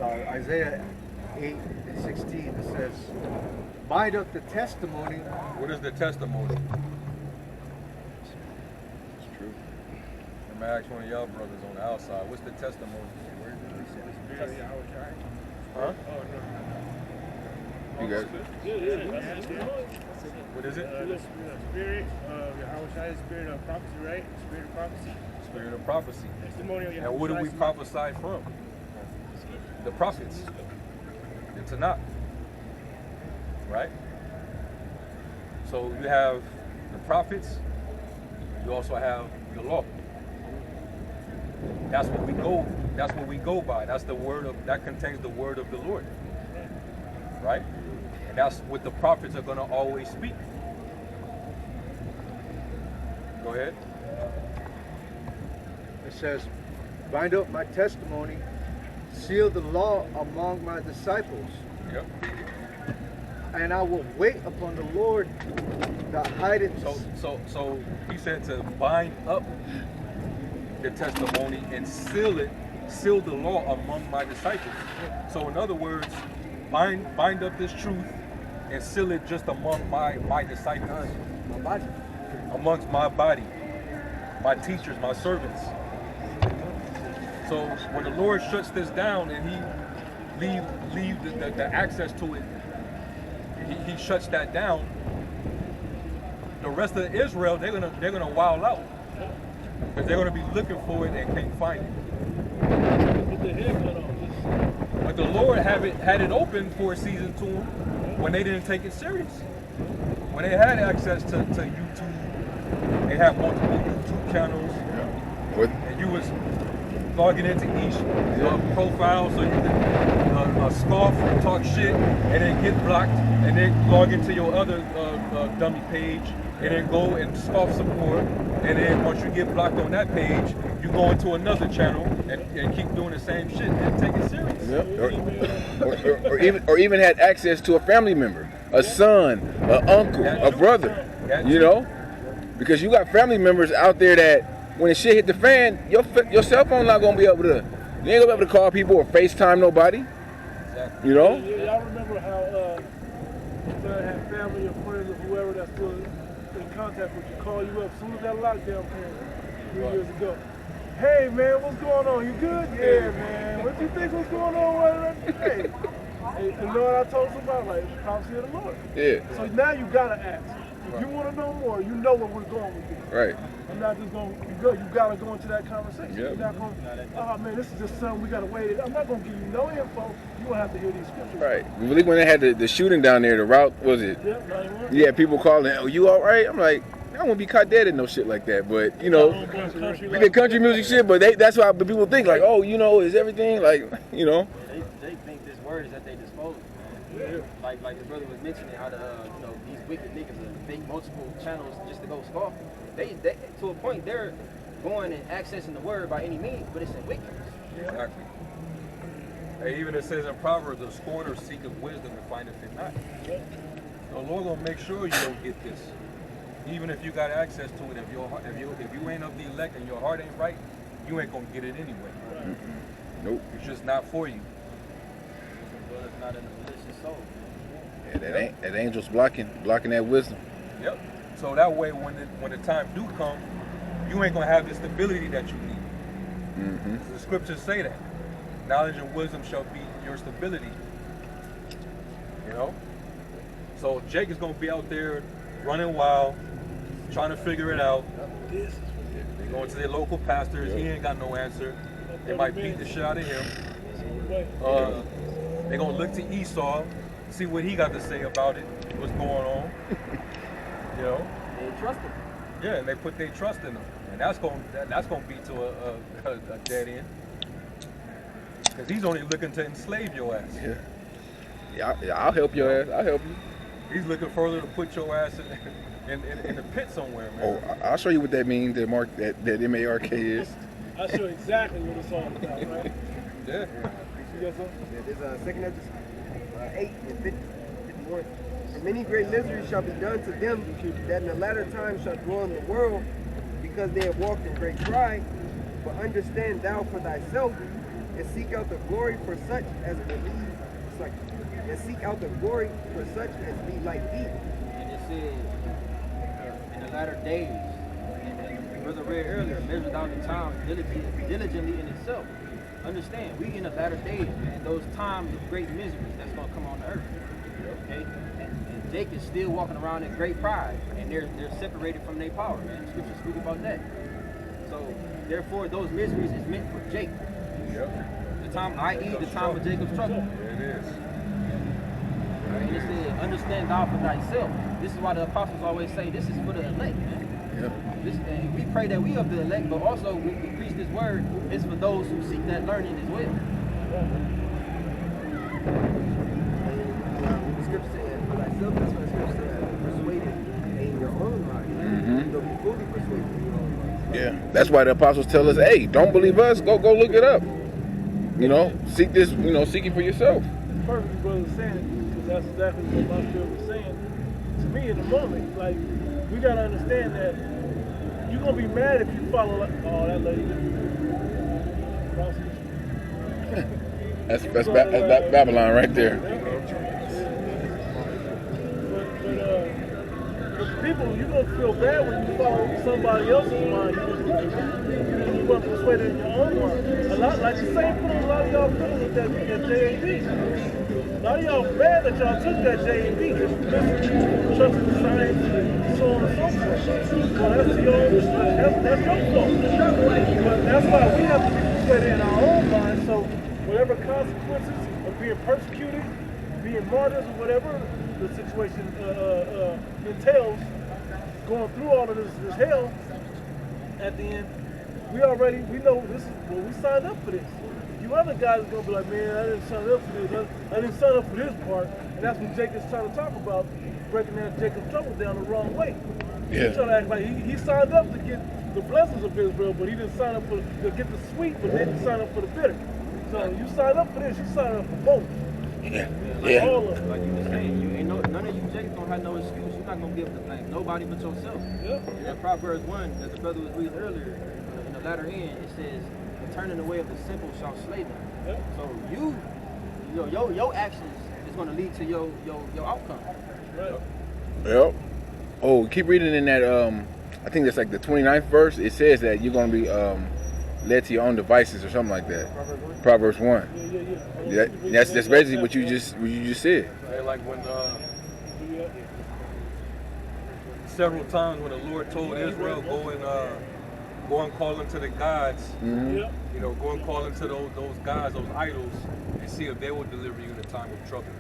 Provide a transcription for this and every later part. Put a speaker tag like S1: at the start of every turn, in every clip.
S1: Isaiah 8:16. It says, bind up the testimony.
S2: What is the testimony?
S3: It's true.
S2: I'm gonna ask one of y'all brothers on the outside. What's the testimony? Huh?
S3: You guys?
S2: What is it?
S4: Spirit of Yahweh, spirit of prophecy, right? Spirit of prophecy.
S2: Spirit of prophecy.
S4: Testimony of Yahweh.
S2: And what do we prophesy from? The prophets. The Tanakh. Right? So you have the prophets, you also have the law. That's what we go by. That's the word of that contains the word of the Lord. Right? And that's what the prophets are gonna always speak. Go ahead.
S1: It says, bind up my testimony, seal the law among my disciples.
S2: Yep.
S1: And I will wait upon the Lord that hideth.
S2: So he said to bind up the testimony and seal the law among my disciples. So in other words, bind up this truth and seal it just among my disciples.
S1: My body.
S2: Amongst my body, my teachers, my servants. So when the Lord shuts this down and he leave the access to it, he shuts that down. The rest of Israel, they're gonna wild out because they're gonna be looking for it and can't find it. But the Lord had it open for a season to them when they didn't take it serious. When they had access to YouTube, they had multiple YouTube channels, and you was logging into each profile so you could scoff and talk shit, and then get blocked, and then log into your other dummy page, and then go and scoff some more, and then once you get blocked on that page, you go into another channel and keep doing the same shit and take it serious.
S3: Or even had access to a family member, a son, an uncle, a brother, you know? Because you got family members out there that when the shit hit the fan, your cell phone not gonna be able to, you ain't gonna be able to call people or FaceTime nobody.
S2: Exactly.
S3: You know?
S4: Yeah, y'all remember how I had family or friends or whoever that's still in contact with you, call you up as soon as that lockdown came 3 years ago. Hey man, what's going on? You good? Yeah man. What you think was going on? Hey. And you know what I told somebody? Like, it's the prophecy of the Lord.
S3: Yeah.
S4: So now you gotta ask. If you want to know more, you know where we're going with this.
S3: Right.
S4: I'm not just going to go. You got to go into that conversation.
S3: Yep.
S4: You're not going, oh man, this is just something we got to wait. I'm not going to give you no info. You going to have to hear these scriptures.
S3: Right. I believe when they had the shooting down there, the route, was it?
S4: Yep, 91.
S3: Yeah, people calling, oh, you all right? I'm like, I don't want to be caught dead in no shit like that. But, you know, we did country music shit, but that's why people think, like, oh, you know, is everything, like, you know.
S5: They think this word is at their disposal. Yeah. Like the brother was mentioning how these wicked niggas make multiple channels just to go scoff. They to a point they're going and accessing the word by any means, but it's in wickedness.
S2: Exactly. And even it says in Proverbs, the scorner seeketh wisdom and findeth it not. The Lord gonna make sure you don't get this. Even if you got access to it, if you ain't of the elect and your heart ain't right, you ain't gonna get it anyway.
S3: Nope.
S2: It's just not for you.
S5: Well, it's not in the malicious soul.
S3: Yeah, that angel's blocking that wisdom.
S2: Yep. So that way, when the time do come, you ain't gonna have the stability that you need.
S3: Mm-hmm.
S2: The scriptures say that knowledge and wisdom shall be your stability. You know. So Jake is gonna be out there running wild, trying to figure it out. They going to their local pastors. He ain't got no answer. They might beat the shit out of him. They gonna look to Esau, see what he got to say about it. What's going on? You know.
S5: They trust him.
S2: Yeah, and they put their trust in him, and that's gonna be to a dead end. Because he's only looking to enslave your ass.
S3: Yeah, I'll help your ass. I'll help you.
S2: He's looking further to put your ass in the pit somewhere, man.
S3: Oh, I'll show you what that means. That mark that MARK is.
S4: I'll show you exactly what it's all about, right?
S2: Yeah.
S4: You got something?
S6: Yeah, there's a second Ezra 8 and 51. And many great miseries shall be done to them that in the latter time shall dwell in the world, because they have walked in great pride. But understand thou for thyself, and seek out the glory for such as believe. It's like, and seek out the glory for such as be like thee.
S5: And it says, in the latter days, and Brother read earlier, measure out the time diligently in itself. Understand, we in the latter days, man, those times of great miseries that's going to come on the earth. Okay? And Jake is still walking around in great pride, and they're separated from their power, man. The scripture speak about that. So, therefore, those miseries is meant for Jake.
S2: Yep.
S5: The time, i.e., the time of Jacob's trouble.
S2: There it is.
S5: And it said, understand thou for thyself. This is why the apostles always say, this is for the elect, man.
S3: Yep.
S5: And we pray that we of the elect, but also we preach this word, it's for those who seek that learning as well.
S6: The scripture said, for thyself, that's what the scripture said, persuaded in your own mind. You'll be fully persuaded in your own mind.
S3: Yeah, that's why the apostles tell us, hey, don't believe us, go look it up. You know, seek this, you know, seek it for yourself.
S4: Perfectly, brother was saying, because that's exactly what my spirit was saying. To me, in the moment, like, we gotta understand that you're gonna be mad if you follow, like, oh, that lady.
S3: That's Babylon right there.
S4: But people, you're gonna feel bad when you follow somebody else's mind. You weren't persuaded in your own mind. A lot, like the same thing a lot of y'all feeling with that JAB. A lot of y'all mad that y'all took that JAB, just trusting the science and so on and so forth. Well, that's your own, that's your fault. But that's why we have to be persuaded in our own mind. So whatever consequences of being persecuted, being martyrs, or whatever the situation entails, going through all of this hell, at the end, we know this is well, we signed up for this. You other guys are gonna be like, man, I didn't sign up for this. I didn't sign up for this part, and that's what Jake is trying to talk about, breaking that Jacob's trouble down the wrong way.
S3: Yeah.
S4: He's trying to act like he signed up to get the blessings of Israel, but he didn't sign up to get the sweet, but didn't sign up for the bitter. So you sign up for this, you sign up for both.
S3: Yeah.
S5: Like,
S4: all of them.
S5: like you were saying, you ain't none of you Jakes don't have no excuse. You're not gonna be able to blame nobody but yourself.
S4: Yep.
S5: That Proverbs 1, as the brother was reading earlier, in the latter end, it says, turning away of the simple shall slay them.
S4: Yep.
S5: So your actions is gonna lead to your outcome.
S4: Right.
S3: Yep. Oh, keep reading in that, I think that's like the 29th verse. It says that you're going to be led to your own devices or something like that. Proverbs 1.
S4: Yeah.
S3: That's basically what you just said.
S2: Right, like when several times when the Lord told Israel, go and call into the gods,
S4: Yep.
S2: you know, go and call into those gods, those idols, and see if they will deliver you in a time of trouble.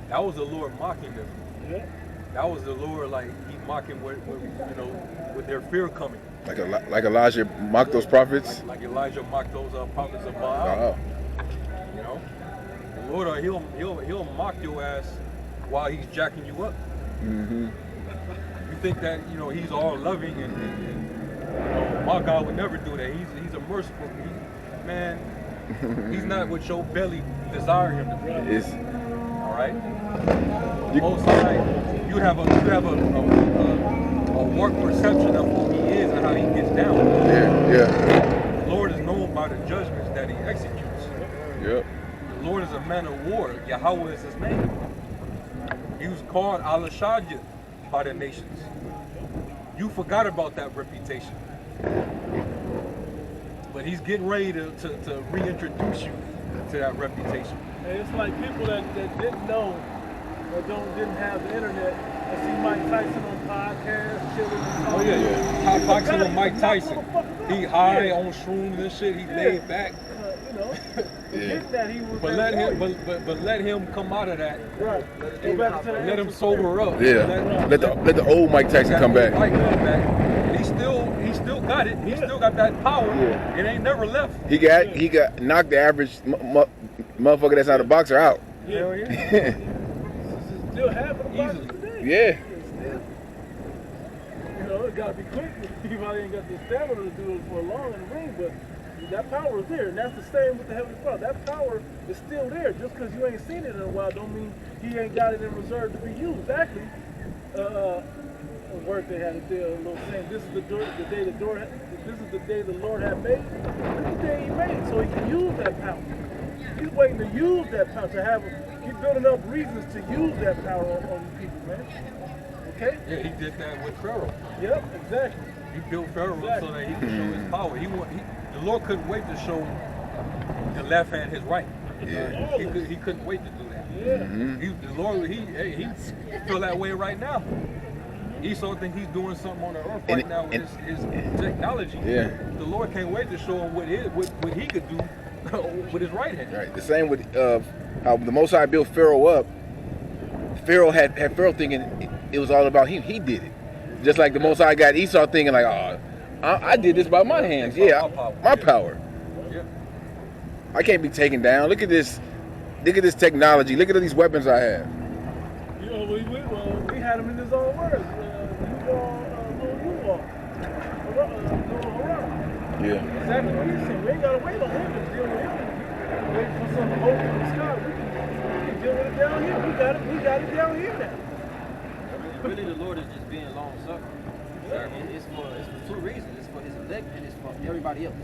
S2: That was the Lord mocking them.
S4: Yeah.
S2: That was the Lord, like, he mocking with their fear coming.
S3: Like Elijah mocked those prophets.
S2: Like Elijah mocked those prophets of Baal.
S3: Wow.
S2: You know, the Lord, he'll mock your ass while he's jacking you up.
S3: Mm-hmm.
S2: You think that he's all loving and my God would never do that. He's a merciful man. He's not what your belly desire him to be.
S3: It's,
S2: all right. Most High, you have a warped perception of who he is and how he gets down.
S3: yeah.
S2: The Lord is known by the judgments that he executes.
S3: Yep.
S2: The Lord is a man of war. Yahweh is his name. He was called Al-Shaddai by the nations. You forgot about that reputation. But he's getting ready to reintroduce you to that reputation.
S4: And it's like people that didn't know or didn't have the internet. I see Mike Tyson on podcasts, shit with him.
S2: Oh yeah. Boxing with Mike Tyson. He high on shrooms and shit. He laid back.
S4: Forgetting that he was.
S2: But let him come out of that.
S4: Right. Go back to the
S2: Let him sober up.
S3: Yeah. Let the old Mike Tyson come back.
S2: Mike come back. And he still got it. He still got that power.
S3: Yeah.
S2: It ain't never left.
S3: He got knocked the average motherfucker that's not a boxer out.
S4: Hell yeah. It's still happening
S2: Easily.
S4: today.
S3: Yeah.
S4: It gotta be quick. You probably ain't got the stamina to do it for long in the ring, but that power is there, and that's the same with the Heavenly Father. That power is still there. Just because you ain't seen it in a while, don't mean He ain't got it in reserve to be used. Actually, a word they had a little saying. This is the day the this is the day the Lord had made. This is the day he made, so he can use that power. He's waiting to use that power to have, he's building up reasons to use that power on the people, man. Okay?
S2: Yeah, he did that with Pharaoh.
S4: Yep, exactly.
S2: He built Pharaoh so that he could show his power. The Lord couldn't wait to show the left hand his right.
S3: Yeah.
S2: He couldn't wait to do that.
S4: Yeah.
S2: The Lord, he feel that way right now. Esau think he's doing something on the earth right now with his technology.
S3: Yeah.
S2: The Lord can't wait to show him what he could do with his right hand.
S3: Right. The same with how the Most High built Pharaoh up. Pharaoh had Pharaoh thinking it was all about him. He did it. Just like the Most High got Esau thinking like, oh, I did this by my hands. Yeah, my power.
S2: Yeah.
S3: I can't be taken down. Look at this. Look at this technology. Look at these weapons I have.
S4: You know, we had him in his own words.
S3: Yeah.
S4: Exactly what he's saying. We ain't gotta wait on him to deal with him. Wait for some hope in the sky. We can deal with it down here. We got it down here now.
S5: Really, the Lord is just being long suffering. And it's for two reasons. It's for his elect and it's for everybody else.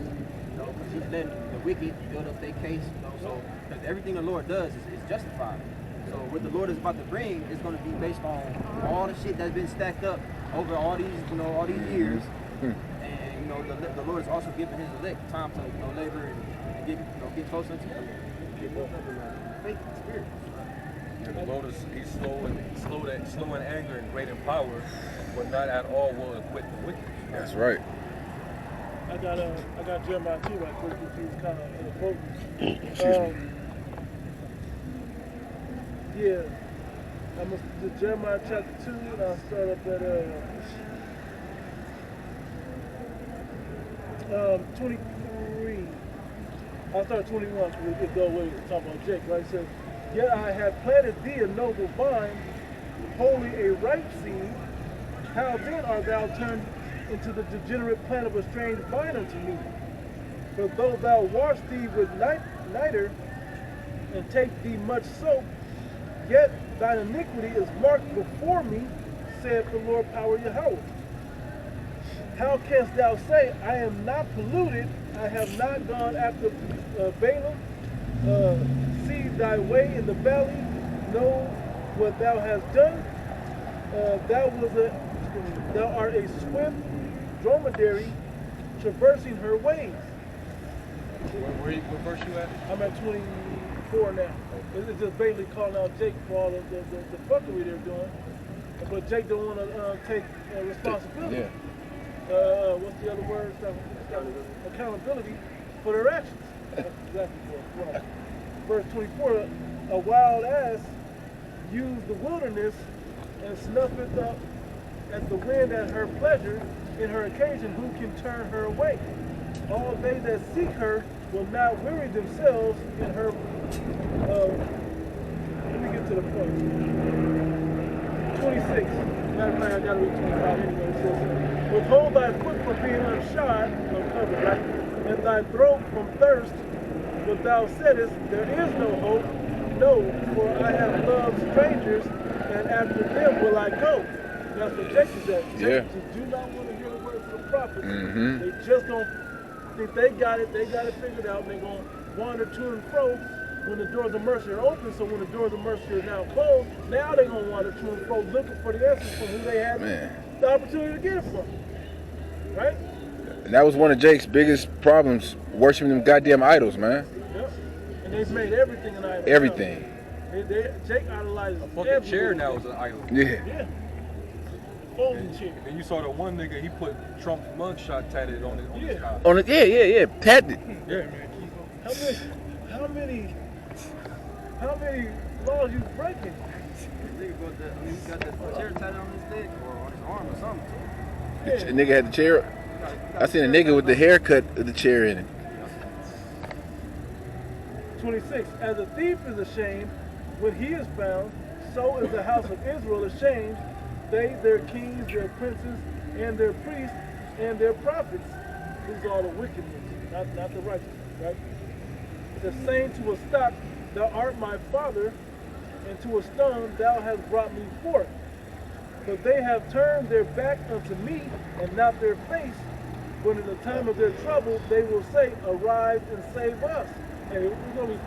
S5: You know, because he's letting the wicked build up their case. You know, so because everything the Lord does is justified. So what the Lord is about to bring is going to be based on all the shit that's been stacked up over all these years. And the Lord is also giving his elect time to labor and get closer to him. Get more faith and spirit.
S2: And the Lord he's slow in anger and great in power, but not at all will acquit the wicked.
S3: That's right.
S4: I got Jeremiah 2 right quick, which is kind of in the book.
S3: Excuse me.
S4: Yeah. I'm going to do Jeremiah chapter 2, and I'll start up at 23. I'll start at 21 because we could go away and talk about Jake. Right? It says, yet I have planted thee a noble vine, wholly a ripe seed. How then art thou turned into the degenerate plant of a strange vine unto me? For though thou wash thee with niter, and take thee much soap, yet thine iniquity is marked before me, saith the Lord power Yahweh. How canst thou say, I am not polluted, I have not gone after Balaam? See thy way in the valley, know what thou hast done. Thou art a swift dromedary traversing her ways.
S2: What verse you at?
S4: I'm at 24 now. It's just basically calling out Jake for all of the fuckery they're doing. But Jake don't want to take responsibility.
S3: Yeah.
S4: What's the other word? Accountability for their actions. That's exactly what it's wrong. Verse 24, a wild ass used the wilderness and snuffeth up at the wind at her pleasure. In her occasion, who can turn her away? All they that seek her will not weary themselves in her. Let me get to the point. 26. Matter of fact, I gotta read 25 anyway. It says, withhold thy foot from being unshod, uncovered, right? And thy throat from thirst. But thou saidest, there is no hope. No, for I have loved strangers, and after them will I go. That's what Jake is at. Jake just do not want to hear the words of the prophets. They just don't think they got it figured out, and they're going to wander to and fro when the doors of mercy are open. So when the doors of mercy are now closed, now they're going to wander to and fro looking for the answers from who they had the opportunity to get it from. Right?
S3: And that was one of Jake's biggest problems, worshiping them goddamn idols, man.
S4: Yep. And they've made everything an idol.
S3: Everything.
S4: Jake idolizes
S2: A fucking chair now is an idol.
S4: Yeah. Folding chair.
S2: And you saw the one nigga, he put Trump's mugshot tatted on his house.
S3: On it, yeah. Tapped it.
S2: Yeah, man.
S4: How many laws you breaking?
S5: He got that chair tatted on his leg or on his arm or something.
S3: The nigga had the chair. I seen a nigga with the haircut of the chair in it.
S4: 26. As a thief is ashamed when he is found, so is the house of Israel ashamed. They, their kings, their princes, and their priests, and their prophets. These are all the wickedness, not the righteous, right? The saying to a stock, thou art my father, and to a stone, thou hast brought me forth. But they have turned their back unto me, and not their face But in the time of their trouble, they will say, arise and save us. And we're going to be